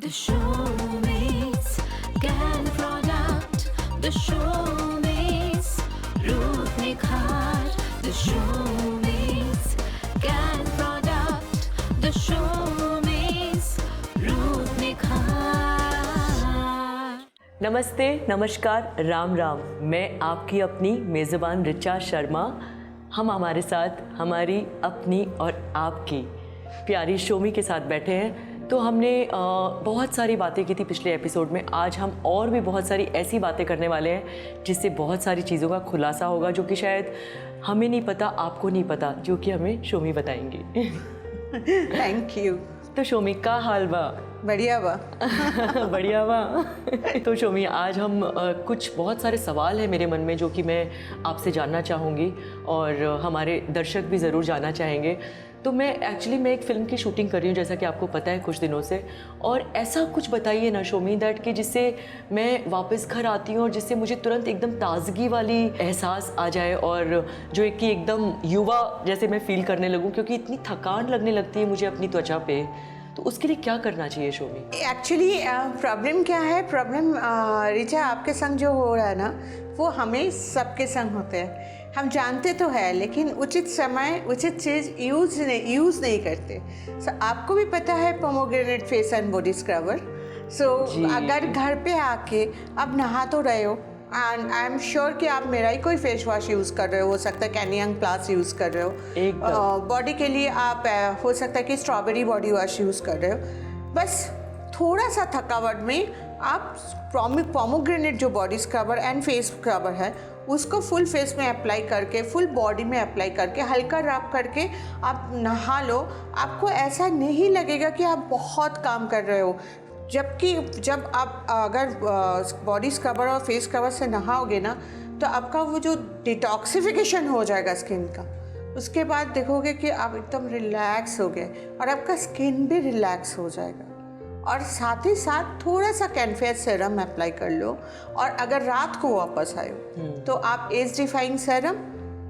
The showmates can product. The showmates Ruth Nikhar. The showmates can product. The showmates Ruth Nikhar. नमस्ते, नमस्कार, राम राम। मैं आपकी अपनी मेज़बान ऋचा शर्मा। हमारे साथ हमारी अपनी और आपकी प्यारी शोमी के साथ बैठे हैं। तो हमने बहुत सारी बातें की थी पिछले एपिसोड में। आज हम और भी बहुत सारी ऐसी बातें करने वाले हैं जिससे बहुत सारी चीज़ों का खुलासा होगा जो कि शायद हमें नहीं पता, आपको नहीं पता, जो कि हमें शोमी बताएंगी। Thank you. तो शोमी का हाल बा? बढ़िया बा। बढ़िया बा। तो शोमी, आज हम कुछ बहुत सारे सवाल हैं मेरे मन में जो कि मैं आपसे जानना चाहूँगी और हमारे दर्शक भी ज़रूर जानना चाहेंगे। तो मैं एक फ़िल्म की शूटिंग कर रही हूँ, जैसा कि आपको पता है, कुछ दिनों से। और ऐसा कुछ बताइए ना शोमी दैट कि जिससे मैं वापस घर आती हूँ और जिससे मुझे तुरंत एकदम ताज़गी वाली एहसास आ जाए और जो एक कि एकदम युवा जैसे मैं फ़ील करने लगूँ, क्योंकि इतनी थकान लगने लगती है मुझे अपनी त्वचा पे। तो उसके लिए क्या करना चाहिए शोमी? एक्चुअली प्रॉब्लम क्या है? प्रॉब्लम रिचा आपके संग जो हो रहा है ना, वो हमें सबके संग होते हैं। हम जानते तो है लेकिन उचित समय उचित चीज़ यूज़ नहीं करते। सो आपको भी पता है pomegranate face and body scrubber. So अगर घर पे आके अब नहा तो रहे हो एंड आई एम श्योर कि आप मेरा ही कोई फेस वॉश यूज़ कर रहे हो सकता है कैनियंग प्लस यूज़ कर रहे हो। बॉडी के लिए आप हो सकता है कि स्ट्रॉबेरी बॉडी वॉश यूज़ कर रहे हो। बस थोड़ा सा थकावट में आप पोमोग्रेनेट जो body scrubber and face scrubber है उसको फुल फेस में अप्लाई करके, फुल बॉडी में अप्लाई करके, हल्का रब करके आप नहा लो। आपको ऐसा नहीं लगेगा कि आप बहुत काम कर रहे हो। जबकि जब आप अगर बॉडी स्क्रबर और फेस स्क्रबर से नहाओगे ना, तो आपका वो जो डिटॉक्सिफिकेशन हो जाएगा स्किन का, उसके बाद देखोगे कि आप एकदम रिलैक्स हो गए और आपका स्किन भी रिलैक्स हो जाएगा। और साथ ही साथ थोड़ा सा कैनफेयर सेरम अप्लाई कर लो। और अगर रात को वापस आए तो आप age defying serum,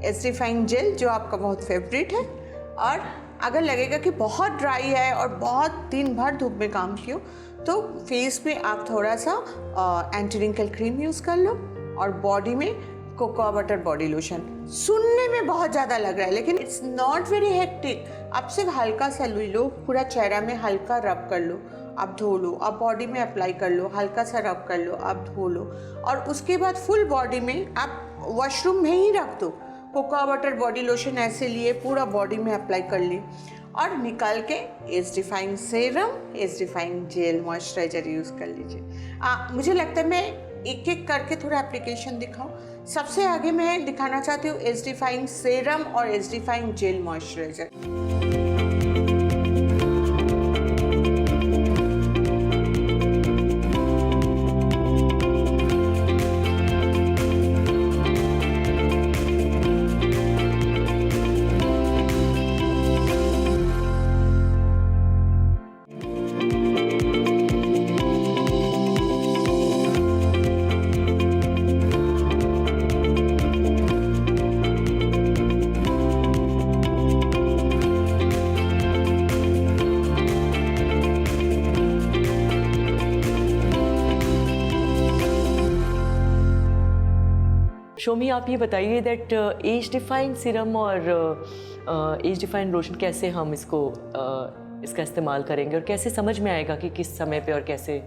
age defying gel जो आपका बहुत फेवरेट है, और अगर लगेगा कि बहुत ड्राई है और बहुत दिन भर धूप में काम किया तो फेस में आप थोड़ा सा एंटी रिंकल क्रीम यूज़ कर लो और बॉडी में कोकोआ बटर बॉडी लोशन। सुनने में बहुत ज़्यादा लग रहा है लेकिन इट्स नॉट वेरी हेक्टिक। आप सिर्फ हल्का सा लो, पूरा चेहरा में हल्का रब कर लो, आप धो लो, आप बॉडी में अप्लाई कर लो, हल्का सा रब कर लो, आप धो लो। और उसके बाद फुल बॉडी में आप वॉशरूम में ही रख दो। कोकोआ बटर बॉडी लोशन ऐसे लिए पूरा बॉडी में अप्लाई कर लिए और निकाल के age defying serum, age defying gel moisturiser use कर लीजिए। मुझे लगता है मैं एक एक करके थोड़ा एप्लीकेशन दिखाऊं। सबसे आगे मैं दिखाना चाहती हूँ एज डिफाइंग सेरम और age defying gel moisturizer. Shomi, आप ये बताइए दैट एज डिफाइंड सीरम और एज डिफाइंड लोशन कैसे हम इसका इस्तेमाल करेंगे और कैसे समझ में आएगा कि किस समय पे और कैसे?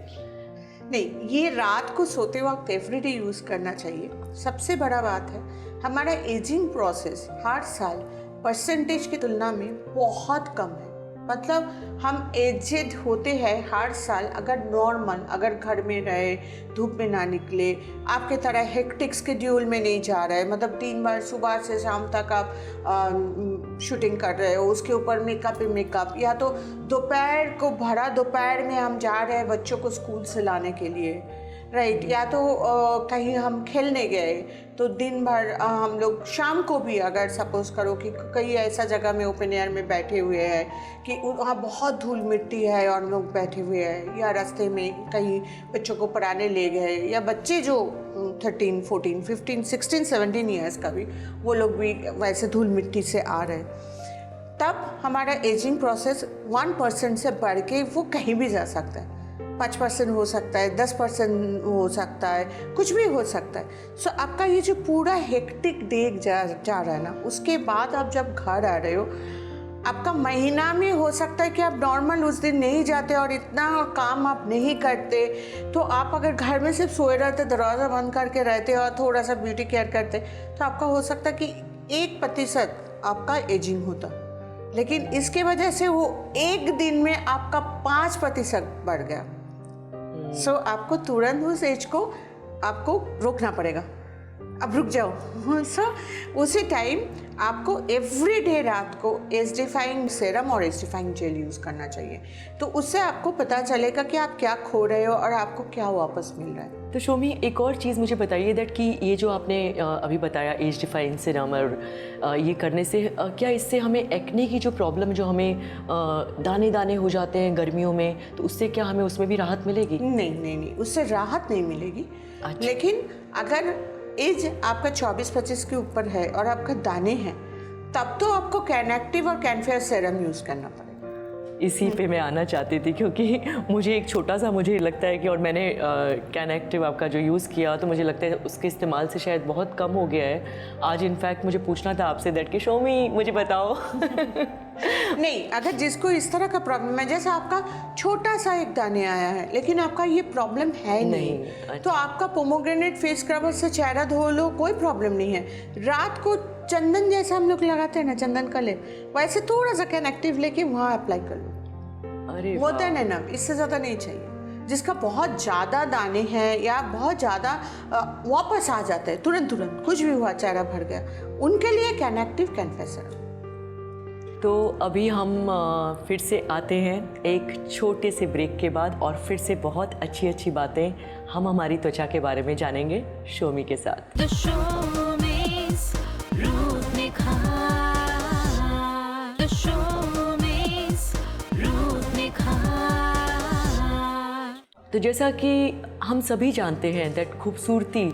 नहीं, ये रात को सोते वक्त एवरीडे यूज़ करना चाहिए। सबसे बड़ा बात है हमारा एजिंग प्रोसेस हर साल परसेंटेज की तुलना में बहुत कम है। मतलब हम एजेड होते हैं हर साल अगर नॉर्मल, अगर घर में रहे, धूप में ना निकले, आपके तरह हेक्टिक शेड्यूल में नहीं जा रहे, मतलब 3 बार सुबह से शाम तक आप शूटिंग कर रहे हो, उसके ऊपर मेकअप ही मेकअप, या तो दोपहर को भरा दोपहर में हम जा रहे हैं बच्चों को स्कूल से लाने के लिए, राइट, या तो कहीं हम खेलने गए तो दिन भर हम लोग शाम को भी अगर सपोज करो कि कहीं ऐसा जगह में ओपन एयर में बैठे हुए हैं कि वहाँ बहुत धूल मिट्टी है और लोग बैठे हुए हैं, या रास्ते में कहीं बच्चों को पढ़ाने ले गए, या बच्चे जो 13, 14, 15, 16, 17 ईयर्स का भी, वो लोग भी वैसे धूल मिट्टी से आ रहे हैं, तब हमारा एजिंग प्रोसेस 1% से बढ़ के वो कहीं भी जा सकता है। 5% हो सकता है, 10% हो सकता है, कुछ भी हो सकता है। सो आपका ये जो पूरा हेक्टिक डे जा रहा है ना, उसके बाद आप जब घर आ रहे हो, आपका महीना में हो सकता है कि आप नॉर्मल उस दिन नहीं जाते और इतना काम आप नहीं करते, तो आप अगर घर में सिर्फ सोए रहते, दरवाज़ा बंद करके रहते और थोड़ा सा ब्यूटी केयर करते, तो आपका हो सकता है कि 1% आपका एजिंग होता, लेकिन इसके वजह से वो एक दिन में आपका 5% बढ़ गया। सो आपको तुरंत उस एज को आपको रोकना पड़ेगा, अब रुक जाओ। सो उसी टाइम आपको एवरी डे रात को एज डिफाइंग सेरम और एज डिफाइंग जेल यूज़ करना चाहिए, तो उससे आपको पता चलेगा कि आप क्या खो रहे हो और आपको क्या वापस मिल रहा है। तो शोमी, एक और चीज़ मुझे बताइए दैट कि ये जो आपने अभी बताया एज डिफाइन सीरम और ये करने से क्या इससे हमें एक्ने की जो प्रॉब्लम जो हमें दाने दाने हो जाते हैं गर्मियों में, तो उससे क्या हमें उसमें भी राहत मिलेगी? नहीं, उससे राहत नहीं मिलेगी। अच्छा। लेकिन अगर एज आपका 24-25 के ऊपर है और आपका दाने हैं, तब तो आपको कैनएक्टिव और कैनफेयर सेरम यूज़ करना पड़ेगा। इसी पे मैं आना चाहती थी, क्योंकि मुझे एक छोटा सा मुझे लगता है कि, और मैंने कैनएक्टिव आपका जो यूज़ किया, तो मुझे लगता है उसके इस्तेमाल से शायद बहुत कम हो गया है। आज इनफैक्ट मुझे पूछना था आपसे दैट कि शोमी मुझे बताओ। नहीं, अगर जिसको इस तरह का प्रॉब्लम है, जैसे आपका छोटा सा एक दाने आया है लेकिन आपका ये प्रॉब्लम है नहीं, अच्छा। तो आपका पोमोग्रेनेट फेस स्क्रबर से चेहरा धो लो, कोई प्रॉब्लम नहीं है। रात को चंदन जैसा हम लोग लगाते हैं ना, चंदन का लेप, वैसे थोड़ा सा कैनएक्टिव लेके वहाँ अप्लाई कर लो। अरे वो तो है ना, इससे ज़्यादा नहीं चाहिए। जिसका बहुत ज़्यादा दाने हैं या बहुत ज़्यादा वापस आ जाते हैं तुरंत कुछ भी हुआ, चेहरा भर गया, उनके लिए कैनएक्टिव कैनफेयर सेरम। तो अभी हम फिर से आते हैं एक छोटे से ब्रेक के बाद, और फिर से बहुत अच्छी बातें हम हमारी त्वचा के बारे में जानेंगे शोमी के साथ। The showbiz, रूप निखार। The showbiz, रूप निखार। तो जैसा कि हम सभी जानते हैं दैट खूबसूरती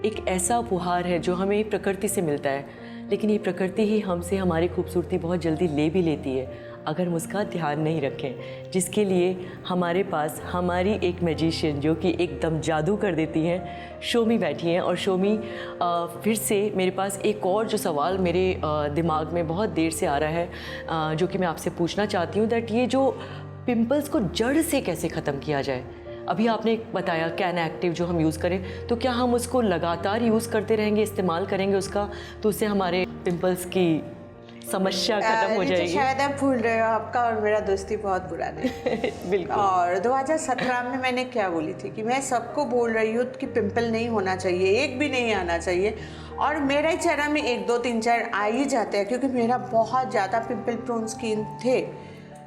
एक ऐसा उपहार है जो हमें प्रकृति से मिलता है, लेकिन ये प्रकृति ही हमसे हमारी खूबसूरती बहुत जल्दी ले भी लेती है अगर हम उसका ध्यान नहीं रखें, जिसके लिए हमारे पास हमारी एक मैजिशियन जो कि एकदम जादू कर देती हैं, शोमी बैठी हैं। और शोमी, फिर से मेरे पास एक और जो सवाल मेरे दिमाग में बहुत देर से आ रहा है, जो कि मैं आपसे पूछना चाहती हूँ दैट ये जो पिंपल्स को जड़ से कैसे ख़त्म किया जाए। अभी आपने बताया कैनएक्टिव जो हम यूज़ करें, तो क्या हम उसको लगातार यूज़ करते रहेंगे, इस्तेमाल करेंगे उसका, तो उससे हमारे पिंपल्स की समस्या खत्म हो जाएगी? शायद आप भूल रहे हो, आपका और मेरा दोस्ती बहुत पुरानी है। बिल्कुल। और 2017 में मैंने क्या बोली थी कि मैं सबको बोल रही हूँ कि पिंपल नहीं होना चाहिए, एक भी नहीं आना चाहिए, और मेरा ही चेहरा में 1, 2, 3, 4 आ ही जाते हैं, क्योंकि मेरा बहुत ज़्यादा पिंपल प्रोन स्किन थे।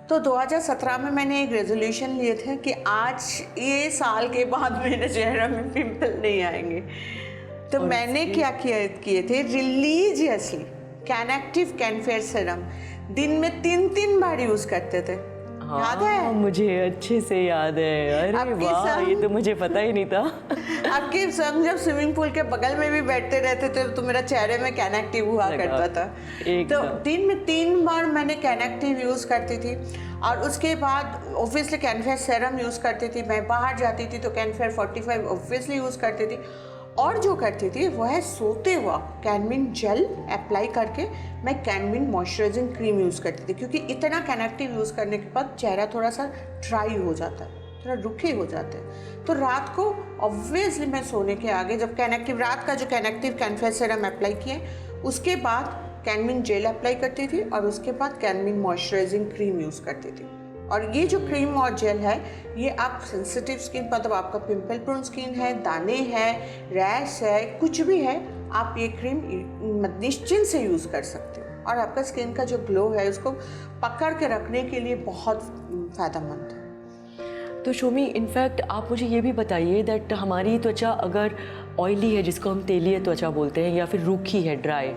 तो 2017 में मैंने एक रेजोल्यूशन लिए थे कि आज ये साल के बाद मेरे चेहरे में पिंपल नहीं आएंगे। तो मैंने क्या किए थे, रिलीजियसली कैनएक्टिव कैनफेयर सेरम दिन में 3 बार यूज़ करते थे। याद है? मुझे अच्छे से याद है। अरे वाह, ये तो मुझे पता ही नहीं था। आपके संग जब स्विमिंग पूल के बगल में भी बैठते रहते थे तो मेरा चेहरे में कैनएक्टिव हुआ करता था। तो दिन में 3 बार मैंने कैनएक्टिव यूज़ करती थी, और उसके बाद ऑब्वियसली कैनफेयर सेरम यूज़ करती थी। मैं बाहर जाती थी तो कैनफेयर 45 ऑब्वियसली यूज़ करती थी, और जो करती थी वो है सोते वक्त कैनमिन जेल अप्लाई करके मैं कैनमिन मॉइस्चराइजिंग क्रीम यूज़ करती थी, क्योंकि इतना कैनएक्टिव यूज़ करने के बाद चेहरा थोड़ा सा ड्राई हो जाता है, थोड़ा रुखे हो जाते हैं। तो रात को ऑब्वियसली मैं सोने के आगे जब रात का जो कैनएक्टिव कैनफेयर सेरम अप्लाई किए, उसके बाद कैनमिन जेल अप्लाई करती थी, और उसके बाद कैनमिन मॉइस्चराइजिंग क्रीम यूज़ करती थी। और ये जो क्रीम और जेल है, ये आप सेंसिटिव स्किन, मतलब आपका पिंपल प्रोन स्किन है, दाने हैं, रैश है, कुछ भी है, आप ये क्रीम निश्चिंत से यूज़ कर सकते हो, और आपका स्किन का जो ग्लो है उसको पकड़ के रखने के लिए बहुत फ़ायदेमंद है। तो शोमी, इनफैक्ट आप मुझे ये भी बताइए दैट हमारी त्वचा अगर ऑयली है, जिसको हम तेलीय त्वचा बोलते हैं, या फिर रूखी है, ड्राई,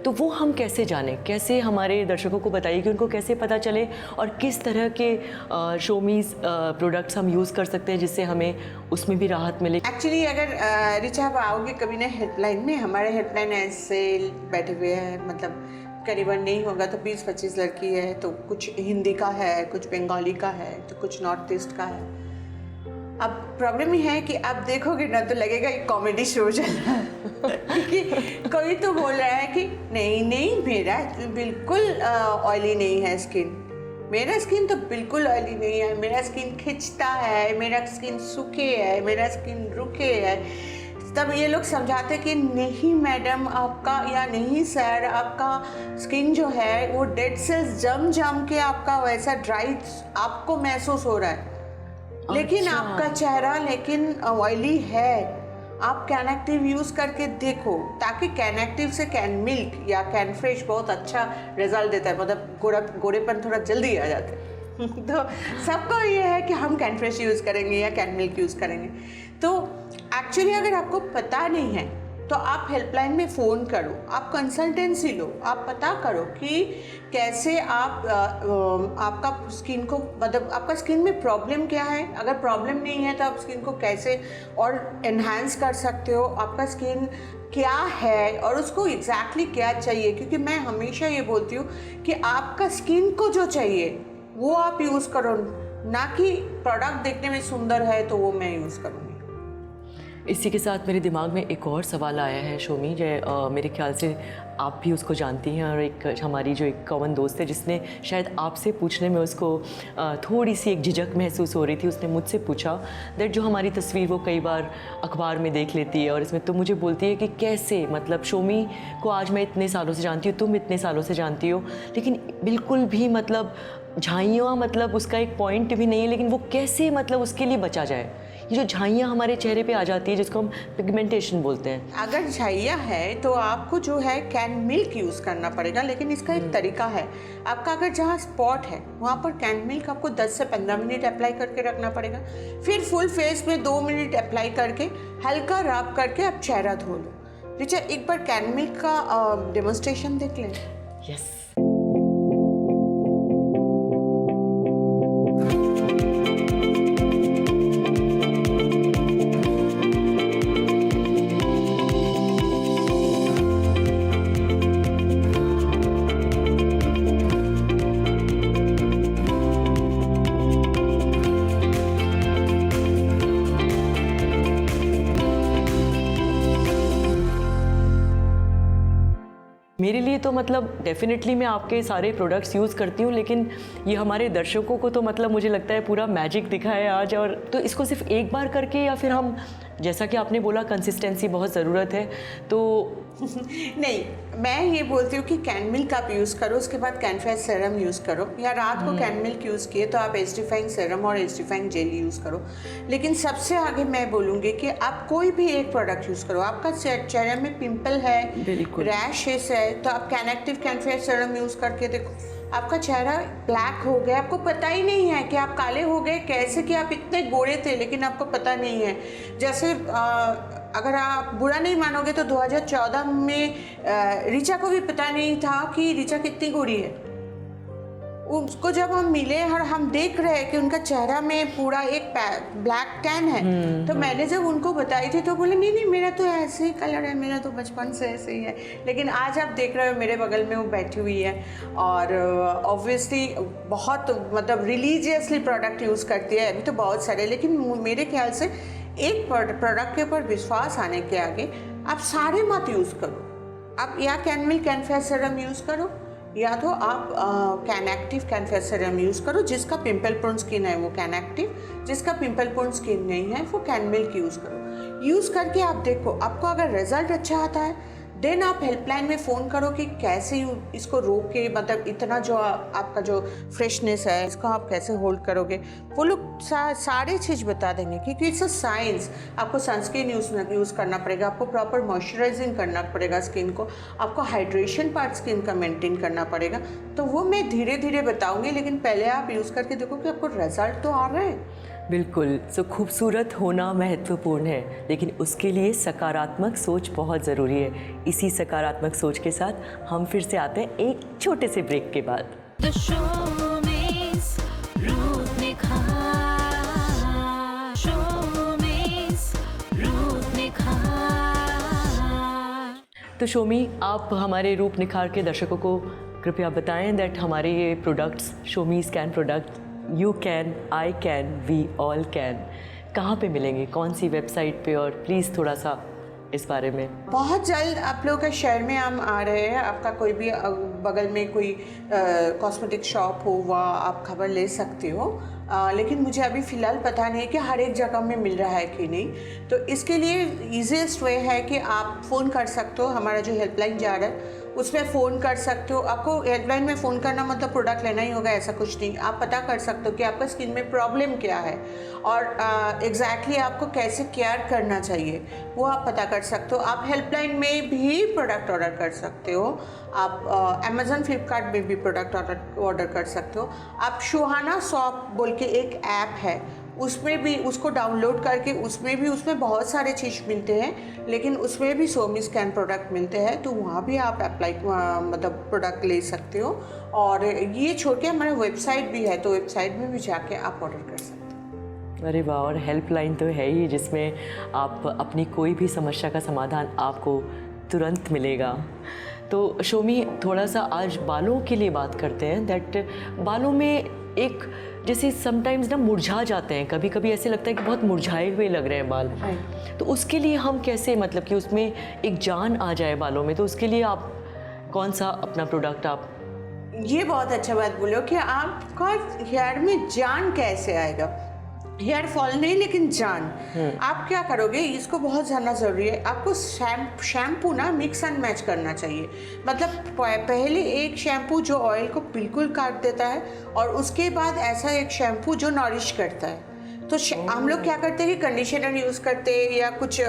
तो वो हम कैसे जानें, कैसे हमारे दर्शकों को बताइए कि उनको कैसे पता चले, और किस तरह के शोमीज़ प्रोडक्ट्स हम यूज़ कर सकते हैं जिससे हमें उसमें भी राहत मिले। एक्चुअली अगर रिचा आप आओगे कभी ना हेल्पलाइन में, हमारे हेल्पलाइन ऐसे बैठे हुए हैं, मतलब करीबन नहीं होगा तो 20-25 लड़की है, तो कुछ हिंदी का है, कुछ बंगाली का है, तो कुछ नॉर्थ ईस्ट का है। अब प्रॉब्लम ये है कि आप देखोगे ना तो लगेगा कि कॉमेडी शो चल रहा है क्योंकि कोई तो बोल रहा है कि नहीं नहीं मेरा बिल्कुल ऑयली नहीं है स्किन, मेरा स्किन तो बिल्कुल ऑयली नहीं है, मेरा स्किन खिंचता है, मेरा स्किन सूखे है, मेरा स्किन रुके है। तब ये लोग समझाते कि नहीं मैडम आपका या नहीं सर आपका स्किन जो है वो डेड सेल्स जम के आपका वैसा ड्राई आपको महसूस हो रहा है, लेकिन अच्छा। आपका चेहरा लेकिन ऑयली है। आप कैन एक्टिव यूज़ करके देखो, ताकि कैन एक्टिव से कैन मिल्क या कैन फ्रेश बहुत अच्छा रिजल्ट देता है, मतलब गोरेपन थोड़ा जल्दी आ जाता है तो सबको ये है कि हम कैन फ्रेश यूज़ करेंगे या कैन मिल्क यूज़ करेंगे। तो एक्चुअली अगर आपको पता नहीं है तो आप हेल्पलाइन में फ़ोन करो, आप कंसल्टेंसी लो, आप पता करो कि कैसे आप आपका स्किन को, मतलब आपका स्किन में प्रॉब्लम क्या है। अगर प्रॉब्लम नहीं है तो आप स्किन को कैसे और एनहांस कर सकते हो, आपका स्किन क्या है और उसको एग्जैक्टली क्या चाहिए। क्योंकि मैं हमेशा ये बोलती हूँ कि आपका स्किन को जो चाहिए वो आप यूज़ करो, ना कि प्रोडक्ट देखने में सुंदर है तो वो मैं यूज़ करूँगी। इसी के साथ मेरे दिमाग में एक और सवाल आया है शोमी, जो मेरे ख्याल से आप भी उसको जानती हैं और एक हमारी जो एक कॉमन दोस्त है जिसने शायद आपसे पूछने में उसको थोड़ी सी एक झिझक महसूस हो रही थी, उसने मुझसे पूछा दैट जो हमारी तस्वीर वो कई बार अखबार में देख लेती है और इसमें तो मुझे बोलती है कि कैसे, मतलब शोमी को आज मैं इतने सालों से जानती हूँ, तुम इतने सालों से जानती हो, लेकिन बिल्कुल भी मतलब झाइयाँ, मतलब उसका एक पॉइंट भी नहीं है, लेकिन वो कैसे मतलब उसके लिए बचा जाए। ये जो झाइयाँ हमारे चेहरे पे आ जाती है जिसको हम पिगमेंटेशन बोलते हैं, अगर झाइया है तो आपको जो है कैन मिल्क यूज़ करना पड़ेगा, लेकिन इसका एक तरीका है। आपका अगर जहाँ स्पॉट है वहाँ पर कैन मिल्क आपको 10 से 15 मिनट अप्लाई करके रखना पड़ेगा, फिर फुल फेस में 2 मिनट अप्लाई करके हल्का रब करके आप चेहरा धो लो। रिचा एक बार कैन मिल्क का डेमोन्स्ट्रेशन देख लें। यस। मेरे लिए तो मतलब डेफिनेटली मैं आपके सारे प्रोडक्ट्स यूज़ करती हूँ, लेकिन ये हमारे दर्शकों को तो मतलब मुझे लगता है पूरा मैजिक दिखा है आज। और तो इसको सिर्फ एक बार करके या फिर हम, जैसा कि आपने बोला कंसिस्टेंसी बहुत ज़रूरत है, तो नहीं, मैं ये बोलती हूँ कि कैन मिल्क आप यूज़ करो, उसके बाद कैन फेस सीरम यूज़ करो, या रात को कैन मिल्क यूज़ किए तो आप एस्टिफाइंग सीरम और एस्टिफाइंग जेल यूज़ करो। लेकिन सबसे आगे मैं बोलूँगी कि आप कोई भी एक प्रोडक्ट यूज़ करो। आपका चेहरे में पिंपल है, बिल्कुल रैशेस है, तो आप can active can face serum use करके देखो, आपका चेहरा ब्लैक हो गया, आपको पता ही नहीं है कि आप काले हो गए कैसे, कि आप इतने गोरे थे लेकिन आपको पता नहीं है। जैसे अगर आप बुरा नहीं मानोगे तो 2014 में रिचा को भी पता नहीं था कि रिचा कितनी गोरी है। उसको जब हम मिले और हम देख रहे हैं कि उनका चेहरा में पूरा एक ब्लैक टैन है, तो मैंने जब उनको बताई थी तो बोले नहीं नहीं मेरा तो ऐसे ही कलर है, मेरा तो बचपन से ऐसे ही है। लेकिन आज आप देख रहे हो मेरे बगल में वो बैठी हुई है और ऑब्वियसली बहुत मतलब रिलीजियसली प्रोडक्ट यूज़ करती है। अभी तो बहुत सारे, लेकिन मेरे ख्याल से एक प्रोडक्ट के ऊपर विश्वास आने के आगे आप सारे मत यूज़ करो। आप या can milk can face serum use करो, या तो आप can active can face serum use करो। जिसका पिंपल प्रोन स्किन है वो कैन एक्टिव, जिसका पिंपल प्रोन स्किन नहीं है वो कैन मिल्क यूज़ करो। यूज़ करके आप देखो, आपको अगर रिजल्ट अच्छा आता है देन आप हेल्पलाइन में फ़ोन करो कि कैसे इसको रोक के, मतलब इतना जो आपका जो फ्रेशनेस है इसको आप कैसे होल्ड करोगे, वो लोग सारे चीज़ बता देंगे। क्योंकि इट्स अ साइंस। आपको सनस्क्रीन यूज़ करना पड़ेगा, आपको प्रॉपर मॉइस्चराइजिंग करना पड़ेगा स्किन को, आपको हाइड्रेशन पार्ट स्किन का मेंटेन करना पड़ेगा। तो वो मैं धीरे धीरे बताऊँगी, लेकिन पहले आप यूज़ करके देखो कि आपको रिजल्ट तो आ रहा है। बिल्कुल। सो खूबसूरत होना महत्वपूर्ण है, लेकिन उसके लिए सकारात्मक सोच बहुत ज़रूरी है। इसी सकारात्मक सोच के साथ हम फिर से आते हैं एक छोटे से ब्रेक के बाद। The showbiz रूप निखार, showbiz रूप निखार। तो शोमी, आप हमारे रूप निखार के दर्शकों को कृपया बताएं दैट हमारे ये प्रोडक्ट्स, शोमीज़ can product, you can, I can, we all can, कहाँ पे मिलेंगे, कौन सी वेबसाइट पे, और प्लीज़ थोड़ा सा इस बारे में। बहुत जल्द आप लोगों के शहर में हम आ रहे हैं। आपका कोई भी बगल में कोई कॉस्मेटिक शॉप हो वह आप खबर ले सकते हो, लेकिन मुझे अभी फ़िलहाल पता नहीं कि हर एक जगह में मिल रहा है कि नहीं। तो इसके लिए ईजीएस्ट वे है कि आप फ़ोन कर सकते हो, हमारा जो हेल्पलाइन जा रहा है उसमें फ़ोन कर सकते हो। आपको हेल्पलाइन में फ़ोन करना मतलब प्रोडक्ट लेना ही होगा ऐसा कुछ नहीं। आप पता कर सकते हो कि आपका स्किन में प्रॉब्लम क्या है और एग्जैक्टली आपको कैसे केयर करना चाहिए वो आप पता कर सकते हो। आप हेल्पलाइन में भी प्रोडक्ट ऑर्डर कर सकते हो, आप अमेज़न फ्लिपकार्ट में भी प्रोडक्ट ऑर्डर कर सकते हो। आप सुहाना शॉप बोल के एक ऐप है, उसमें भी उसको डाउनलोड करके उसमें बहुत सारे चीज़ मिलते हैं, लेकिन उसमें भी सोमी स्कैन प्रोडक्ट मिलते हैं, तो वहाँ भी आप अप्लाई मतलब प्रोडक्ट ले सकते हो। और ये छोड़ के हमारा वेबसाइट भी है, तो वेबसाइट में भी जाके आप ऑर्डर कर सकते हो। अरे वाह, और हेल्पलाइन तो है ही जिसमें आप अपनी कोई भी समस्या का समाधान आपको तुरंत मिलेगा। तो शोमी, थोड़ा सा आज बालों के लिए बात करते हैं। दैट बालों में एक जैसे समटाइम्स ना मुरझा जाते हैं, कभी कभी ऐसे लगता है कि बहुत मुरझाए हुए लग रहे हैं बाल। तो उसके लिए हम कैसे, मतलब कि उसमें एक जान आ जाए बालों में, तो उसके लिए आप कौन सा अपना प्रोडक्ट आप। ये बहुत अच्छा बात बोलो कि आपका हेयर में जान कैसे आएगा। हेयर फॉल नहीं लेकिन जान। आप क्या करोगे, इसको बहुत जानना ज़रूरी है। आपको शैम्पू ना मिक्स एंड मैच करना चाहिए। मतलब पहले एक शैम्पू जो ऑयल को बिल्कुल काट देता है और उसके बाद ऐसा एक शैम्पू जो नॉरिश करता है। तो हम लोग क्या करते हैं कि कंडीशनर यूज़ करते हैं या कुछ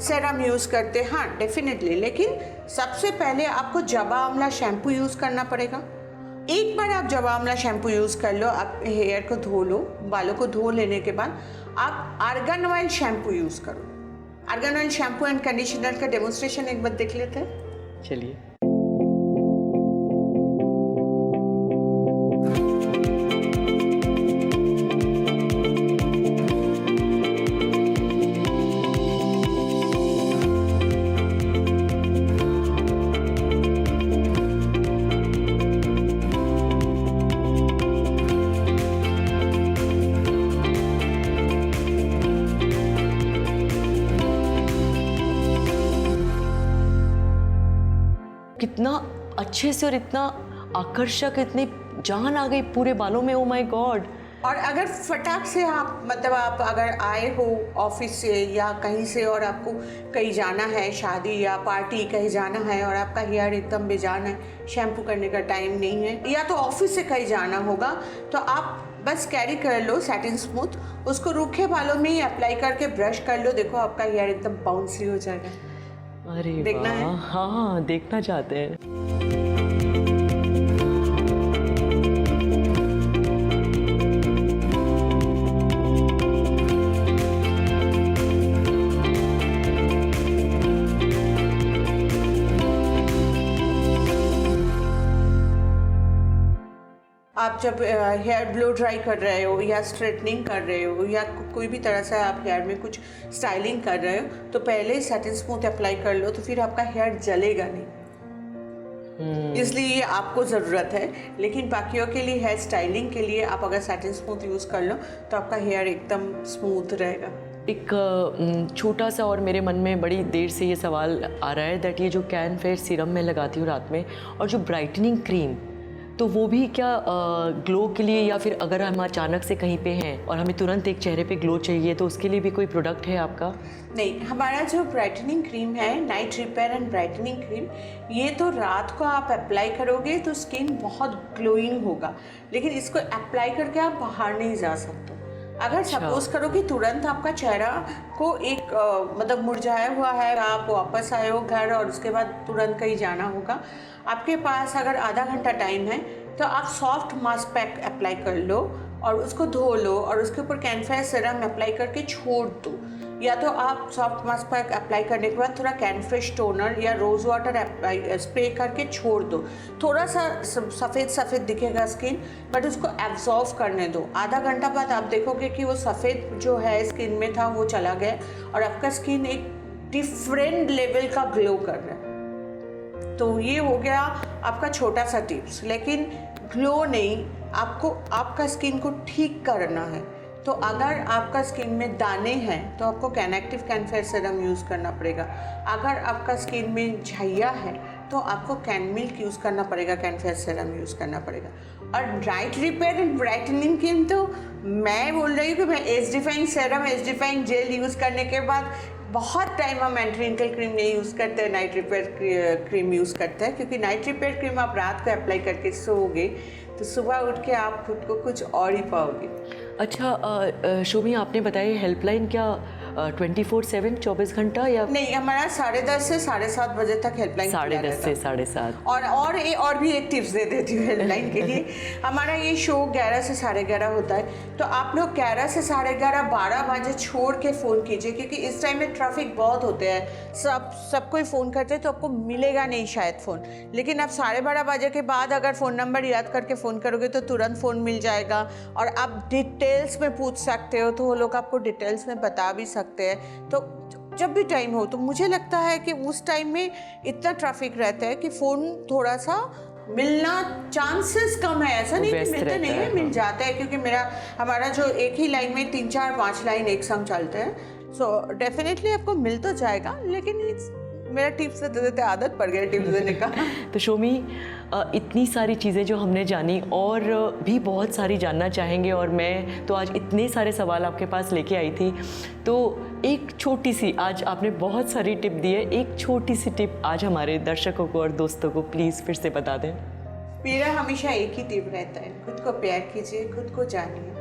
सेरम यूज़ करते हैं, हाँ डेफिनेटली, लेकिन सबसे पहले आपको जवा आंवला शैम्पू यूज़ करना पड़ेगा। एक बार आप जवा आंवला शैम्पू यूज़ कर लो, आप हेयर को धो लो, बालों को धो लेने के बाद आप आर्गन ऑयल शैम्पू यूज़ करो। Argan oil shampoo and conditioner का डेमोन्स्ट्रेशन एक बार देख लेते हैं। चलिए। कितना अच्छे से और इतना आकर्षक, इतनी जान आ गई पूरे बालों में। Oh my God. और अगर फटाक से आप मतलब आप अगर आए हो ऑफिस से या कहीं से और आपको कहीं जाना है, शादी या पार्टी कहीं जाना है और आपका हेयर एकदम बेजान है, शैम्पू करने का टाइम नहीं है, या तो ऑफिस से कहीं जाना होगा, तो आप बस कैरी कर लो सैटिन स्मूथ, उसको रूखे बालों में ही अप्लाई करके ब्रश कर लो। देखो आपका हेयर एकदम बाउंसी हो जाएगा। अरे देखना है? हाँ, देखना चाहते हैं। आप जब हेयर ब्लो ड्राई कर रहे हो या स्ट्रेटनिंग कर रहे हो या कोई भी तरह से आप हेयर में कुछ स्टाइलिंग कर रहे हो, तो पहले सैटिन स्मूथ अप्लाई कर लो, तो फिर आपका हेयर जलेगा नहीं। इसलिए ये आपको ज़रूरत है, लेकिन बाकियों के लिए हेयर स्टाइलिंग के लिए आप अगर सैटिन स्मूथ यूज़ कर लो तो आपका हेयर एकदम स्मूथ रहेगा। एक छोटा सा और मेरे मन में बड़ी देर से ये सवाल आ रहा है दैट ये जो कैन फेयर सीरम मैं लगाती हूँ रात में, और जो ब्राइटनिंग क्रीम, तो वो भी क्या ग्लो के लिए, या फिर अगर हम अचानक से कहीं पे हैं और हमें तुरंत एक चेहरे पे ग्लो चाहिए तो उसके लिए भी कोई प्रोडक्ट है आपका? नहीं, हमारा जो ब्राइटनिंग क्रीम है, night repair and brightening cream, ये तो रात को आप अप्लाई करोगे तो स्किन बहुत ग्लोइंग होगा, लेकिन इसको अप्लाई करके आप बाहर नहीं जा सकते। अगर सपोज करो कि तुरंत आपका चेहरा को एक मतलब मुरझाया हुआ है, आप वापस आए हो घर और उसके बाद तुरंत कहीं जाना होगा, आपके पास अगर आधा घंटा टाइम है, तो आप सॉफ्ट मास्क पैक अप्लाई कर लो और उसको धो लो और उसके ऊपर कैनफेयर सीरम अप्लाई करके छोड़ दो। या तो आप सॉफ्ट मास्क पैक अप्लाई करने के बाद थोड़ा कैनफ्रेश टोनर या रोज़ वाटर स्प्रे करके छोड़ दो। थोड़ा सा सफ़ेद सफ़ेद दिखेगा स्किन, बट उसको एब्जॉर्व करने दो। आधा घंटा बाद आप देखोगे कि वो सफ़ेद जो है स्किन में था वो चला गया और आपका स्किन एक डिफरेंट लेवल का ग्लो कर रहा है। तो ये हो गया आपका छोटा सा टिप्स, लेकिन ग्लो नहीं, आपको आपका स्किन को ठीक करना है। तो अगर आपका स्किन में दाने हैं तो आपको कैनएक्टिव कैनफेयर सीरम यूज़ करना पड़ेगा। अगर आपका स्किन में झैया है तो आपको कैन मिल्क यूज़ करना पड़ेगा, कैनफेयर सीरम यूज़ करना पड़ेगा। और night repair and brightening cream तो मैं बोल रही हूँ कि मैं age defying serum, age defying gel use करने के बाद बहुत टाइम हम एंटी रिंकल क्रीम नहीं यूज़ करते हैं, नाइट रिपेयर क्रीम यूज़ करते हैं, क्योंकि नाइट रिपेयर क्रीम आप रात को अप्लाई करके सोओगे तो सुबह उठ के आप खुद को कुछ और ही पाओगे। अच्छा शोमी, आपने बताया हेल्पलाइन क्या 24/7 24 घंटा या नहीं, हमारा 10:30 से 7:30 बजे तक हेल्पलाइन 10:30 से 7:30। और भी एक टिप्स दे देती हूँ हेल्पलाइन के लिए। हमारा ये शो 11 से 11:30 होता है, तो आप लोग 11 से 11:30 12 बजे छोड़ के फ़ोन कीजिए, क्योंकि इस टाइम में ट्रैफिक बहुत होते हैं, सब कोई फ़ोन करते हैं तो आपको मिलेगा नहीं शायद फ़ोन। लेकिन आप 12:30 बजे के बाद अगर फ़ोन नंबर याद करके फ़ोन करोगे तो तुरंत फ़ोन मिल जाएगा, और आप डिटेल्स में पूछ सकते हो, तो वो लोग आपको डिटेल्स में बता भी सकते हैं। तो जब भी टाइम हो, तो मुझे लगता है कि उस टाइम में इतना ट्रैफिक रहता है कि फ़ोन थोड़ा सा मिलना चांसेस कम है। ऐसा नहीं कि मिलते नहीं है, मिल जाता है, क्योंकि हमारा जो एक ही लाइन में 3 4 5 लाइन एक संग चलते हैं, सो डेफिनेटली आपको मिल तो जाएगा। लेकिन मेरा टिप्स देते देते आदत पड़ गया टिप्स देने का। तो शोमी, इतनी सारी चीज़ें जो हमने जानी और भी बहुत सारी जानना चाहेंगे, और मैं तो आज इतने सारे सवाल आपके पास लेके आई थी, तो एक छोटी सी, आज आपने बहुत सारी टिप दी है, एक छोटी सी टिप आज हमारे दर्शकों को और दोस्तों को प्लीज़ फिर से बता दें। मेरा हमेशा एक ही टिप रहता है, खुद को प्यार कीजिए, खुद को जानिए,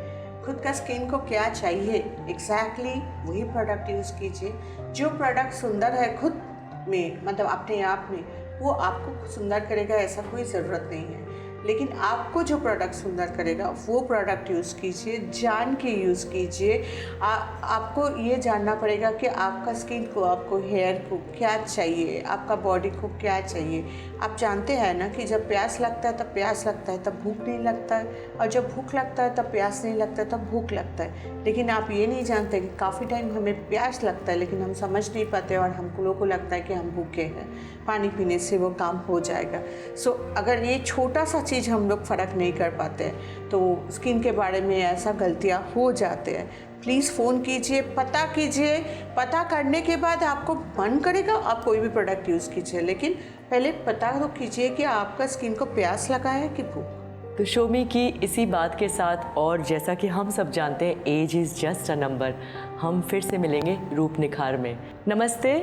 खुद का स्किन को क्या चाहिए एग्जैक्टली वही प्रोडक्ट यूज़ कीजिए। जो प्रोडक्ट सुंदर है खुद में, मतलब अपने आप में, वो आपको सुंदर करेगा ऐसा कोई ज़रूरत नहीं है, लेकिन आपको जो प्रोडक्ट सुंदर करेगा वो प्रोडक्ट यूज़ कीजिए, जान के यूज़ कीजिए। आपको ये जानना पड़ेगा कि आपका स्किन को, आपको हेयर को क्या चाहिए, आपका बॉडी को क्या चाहिए। आप जानते हैं ना कि जब प्यास लगता है तब प्यास लगता है, तब भूख नहीं लगता है, और जब भूख लगता है तब प्यास नहीं लगता है, तब भूख लगता है। लेकिन आप ये नहीं जानते कि काफ़ी टाइम हमें प्यास लगता है लेकिन हम समझ नहीं पाते, और हम लोगों को लगता है कि हम भूखे हैं, पानी पीने से वो काम हो जाएगा। सो अगर ये छोटा सा चीज़ हम लोग फ़र्क नहीं कर पाते हैं तो स्किन के बारे में ऐसा गलतियाँ हो जाते हैं। प्लीज़ फ़ोन कीजिए, पता कीजिए, पता करने के बाद आपको मन करेगा आप कोई भी प्रोडक्ट यूज़ कीजिए, लेकिन पहले पता तो कीजिए कि आपका स्किन को प्यास लगा है कि भूख। तो शोमी की इसी बात के साथ, और जैसा कि हम सब जानते हैं age is just a number, हम फिर से मिलेंगे रूप निखार में। नमस्ते,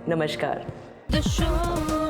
नमस्कार। The show